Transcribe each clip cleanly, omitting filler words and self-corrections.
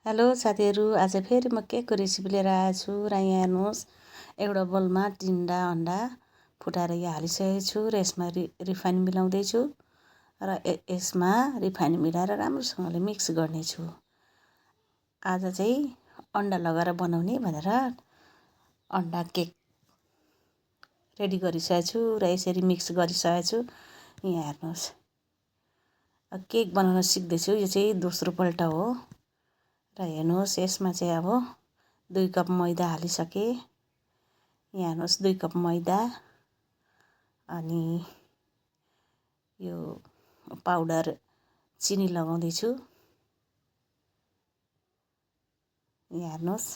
Hello साथीहरू, आज फेरि म केकको रेसिपी लिएर आएको छु र यहाँ हेर्नुहोस्। एउटा बोलमा 3 अन्डा फुटाएर यहाँ हालिसकेको छु र यसमा रिफाइन मिलाउँदैछु र यसमा रिफाइन मिलाएर राम्रोसँगले मिक्स गर्नेछु। आज चाहिँ अन्डा लगाएर बनाउने भनेर अन्डा केक रेडी गरिसकेको छु र यसरी मिक्स गरिसकेको छु। यहाँ हेर्नुहोस्, केक बनाउन सिक्दैछु। यो चाहिँ दोस्रो पल्ट हो र हेर्नुहोस्, यसमा चाहिँ अब 2 कप मैदा हालिसकेँ। यहाँ हेर्नुहोस्, 2 कप मैदा अनि यो पाउडर चिनी लगाउँदैछु। यहाँ हेर्नुहोस्,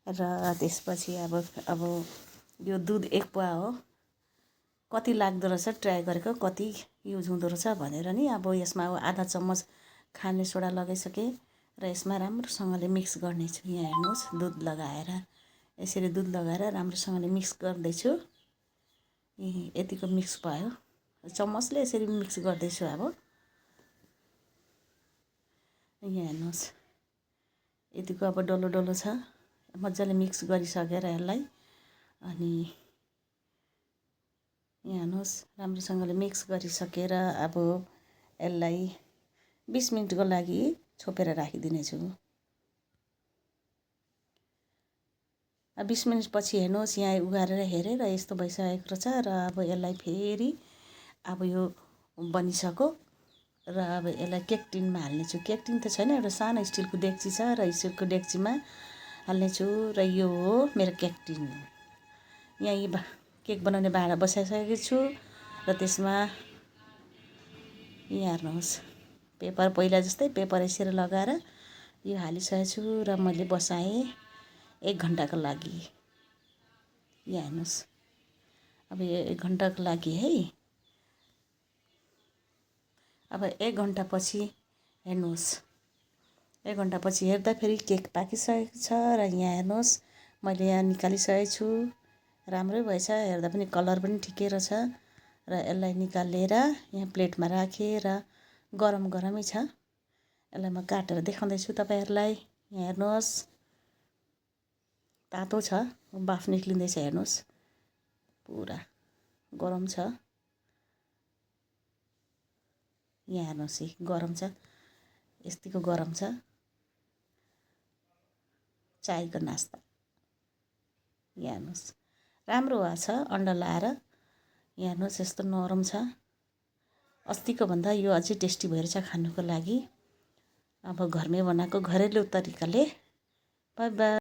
र त्यसपछि अब यो दुध 1 पोवा हो। कति लाग्दो रहेछ ट्राई गरेको, कति युज हुँदो रहेछ भनेर नि। अब यसमा आधा चम्मच खाने सोडा लगाइसकेँ र यसमा राम्रोसँगले मिक्स गर्नेछु। यहाँ हेर्नुहोस्, दुध लगाएर यसरी दुध लगाएर राम्रोसँगले मिक्स गर्दैछु। यतिको मिक्स भयो, चम्मचले यसरी मिक्स गर्दैछु। अब यहाँ हेर्नुहोस्, यतिको अब डल्लो डल्लो छ। मजाले मिक्स गरिसकेर यसलाई अनि यहाँ हेर्नुहोस्, राम्रोसँगले मिक्स गरिसकेर अब यसलाई 20 मिनटको लागि छोपेर राखिदिनेछु। 20 मिनटपछि हेर्नुहोस्, यहाँ उघारेर हेरेर यस्तो भइसकेको रहेछ र अब यसलाई फेरि अब यो बनिसक्यो र अब यसलाई केक टिनमा हाल्नेछु। केक टिन त छैन, एउटा सानो स्टिलको डेक्ची छ र स्टिलको डेक्चीमा हाल्नेछु र यो हो मेरो केक टिन। यहाँ केक बनाउने भाँडा बसाइसकेको छु र त्यसमा यहाँ हेर्नुहोस्, पेपर पहिला जस्तै पेपर यसरी लगाएर यो हालिसकेको छु र मैले बसाएँ 1 घन्टाको लागि। यहाँ हेर्नुहोस्, अब यो 1 घन्टाको लागि है। अब 1 घन्टापछि हेर्नुहोस्, 1 घन्टापछि हेर्दाखेरि केक पाकिसकेको छ र यहाँ हेर्नुहोस्, मैले यहाँ निकालिसकेको छु। राम्रै भएछ, हेर्दा पनि कलर पनि ठिकै रहेछ र यसलाई निकालेर यहाँ प्लेटमा राखेँ र गरम गरमै छ। यसलाई म काटेर देखाउँदैछु तपाईँहरूलाई। यहाँ हेर्नुहोस्, तातो छ, बाफ निक्लिँदैछ। हेर्नुहोस्, पुरा गरम छ। यहाँ हेर्नुहोस्, गरम छ, यतिको गरम छ। चायको नास्ता। यहाँ हेर्नुहोस्, राम्रो भएको छ अन्डा लाएर। यहाँ हेर्नुहोस्, यस्तो नरम छ। अस्तिको भन्दा यो अझै टेस्टी भएर छ खानुको लागि। अब घरमै बनाएको घरेलु तरिकाले। By by.